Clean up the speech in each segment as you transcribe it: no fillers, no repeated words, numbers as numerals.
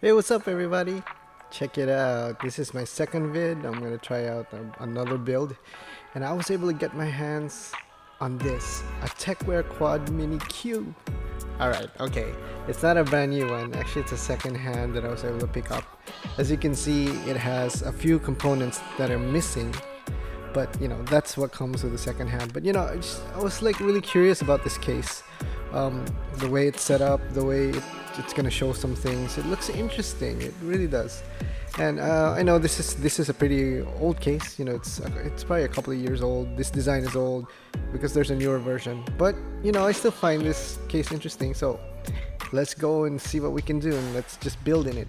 Hey, what's up everybody? Check it out. This is my second vid. I'm gonna try out another build, and I was able to get my hands on this, a Tecware Quad Mini Cube. Alright, okay. It's not a brand new one. Actually, it's a second hand that I was able to pick up. As you can see, it has a few components that are missing, but that's what comes with the second hand. But I was like really curious about this case. The way it's set up, the way it's gonna show some things. It looks interesting. It really does. And I know this is a pretty old case. It's probably a couple of years old. This design is old because there's a newer version. But I still find this case interesting. So let's go and see what we can do, and let's just build in it.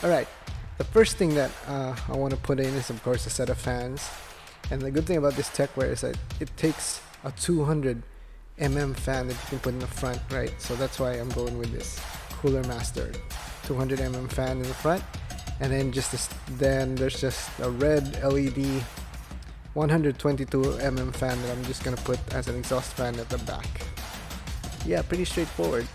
All right. The first thing that I want to put in is, of course, a set of fans. And the good thing about this Tecware is that it takes a 200 fan that you can put in the front, right? So that's why I'm going with this Cooler Master 200 fan in the front, and then then there's just a red LED 122 fan that I'm just gonna put as an exhaust fan at the back. Yeah, pretty straightforward.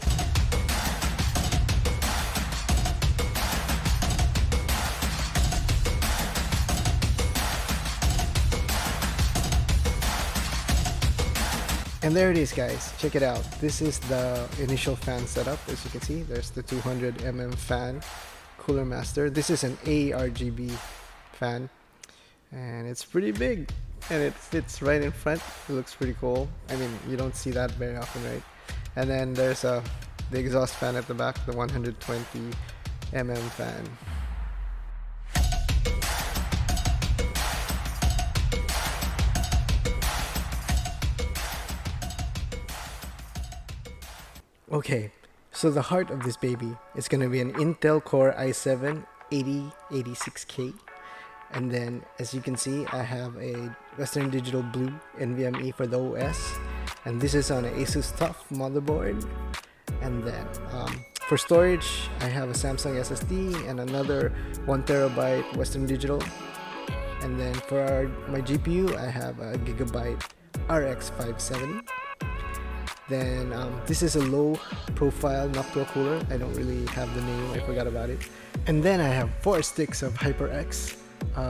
And there it is, guys. Check it out. This is the initial fan setup. As you can see, there's the 200 fan Cooler Master. This is an ARGB fan, and it's pretty big, and it fits right in front. It looks pretty cool. I mean, you don't see that very often, right? And then there's the exhaust fan at the back, the 120 fan. Okay, so the heart of this baby is going to be an Intel Core i7 8086K. And then, as you can see, I have a Western Digital Blue NVMe for the OS. And this is on an ASUS TUF motherboard. And then, for storage, I have a Samsung SSD and another 1TB Western Digital. And then for my GPU, I have a Gigabyte RX 570. Then this is a low profile Noctua cooler. I don't really have the name, I forgot about it. And then I have 4 sticks of HyperX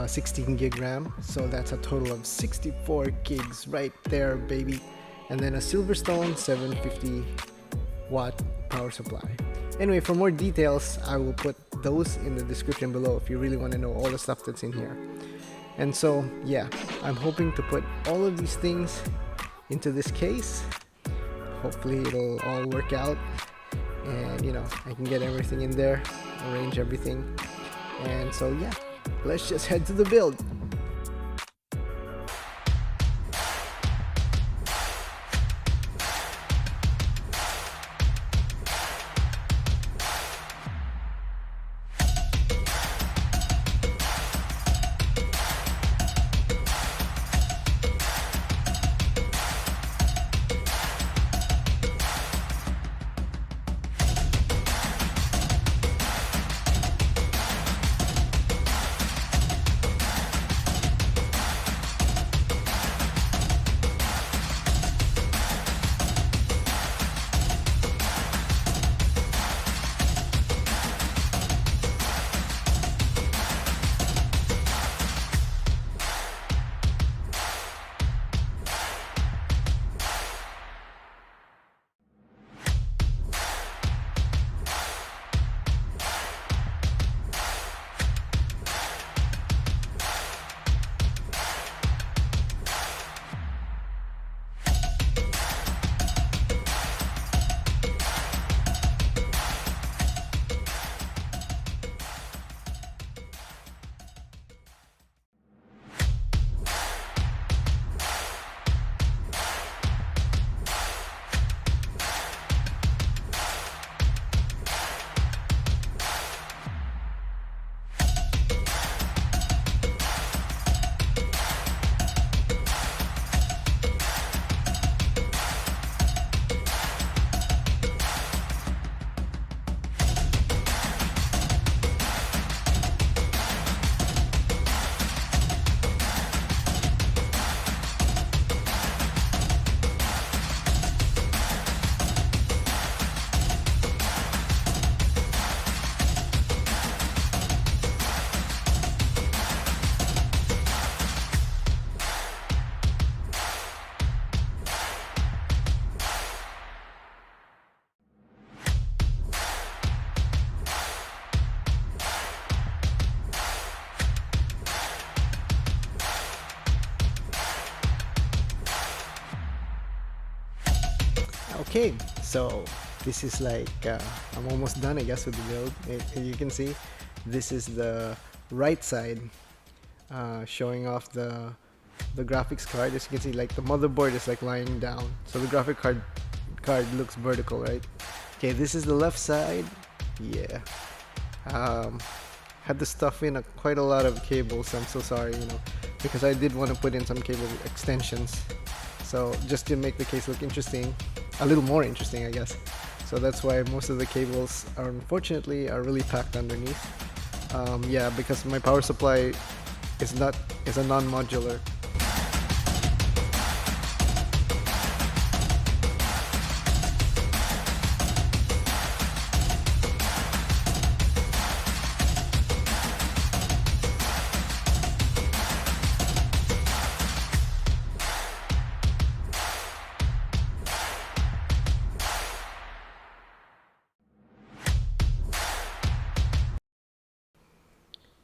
16 gig RAM, so that's a total of 64 gigs right there, baby. And then a SilverStone 750 watt power supply. Anyway, for more details, I will put those in the description below if you really want to know all the stuff that's in here. And so yeah, I'm hoping to put all of these things into this case. Hopefully it'll all work out, and I can get everything in there, arrange everything. And so yeah, let's just head to the build. Okay, so this is like I'm almost done, I guess, with the build. You can see this is the right side, showing off the graphics card. As you can see, like the motherboard is like lying down, so the graphic card looks vertical, right? Okay, this is the left side. Yeah, had to stuff in quite a lot of cables. I'm so sorry, because I did want to put in some cable extensions, so just to make the case look interesting, a little more interesting, I guess. So that's why most of the cables are, unfortunately, really packed underneath. Yeah, because my power supply is a non-modular.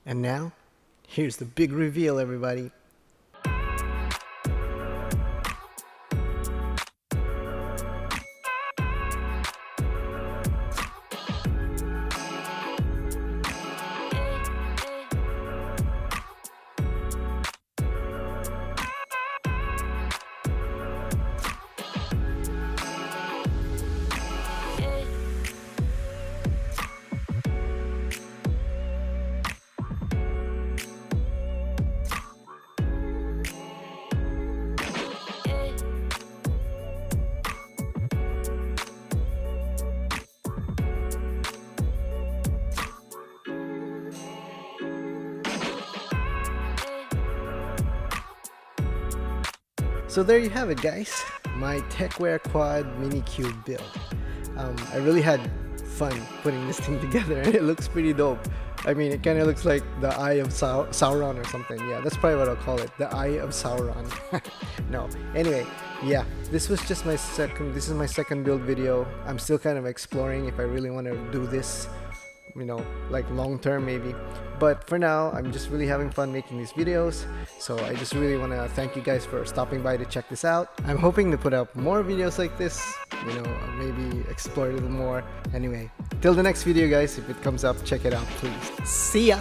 And now, here's the big reveal, everybody. So there you have it, guys, my Tecware Quad Mini Cube build. I really had fun putting this thing together, and it looks pretty dope. I mean, it kind of looks like the Eye of Sauron or something. Yeah, that's probably what I'll call it, the Eye of Sauron. No, anyway, yeah, this is my second build video. I'm still kind of exploring if I really want to do this, like long term maybe. But for now, I'm just really having fun making these videos. So I just really want to thank you guys for stopping by to check this out. I'm hoping to put up more videos like this, maybe explore a little more. Anyway, till the next video, guys, if it comes up, check it out, please. See ya!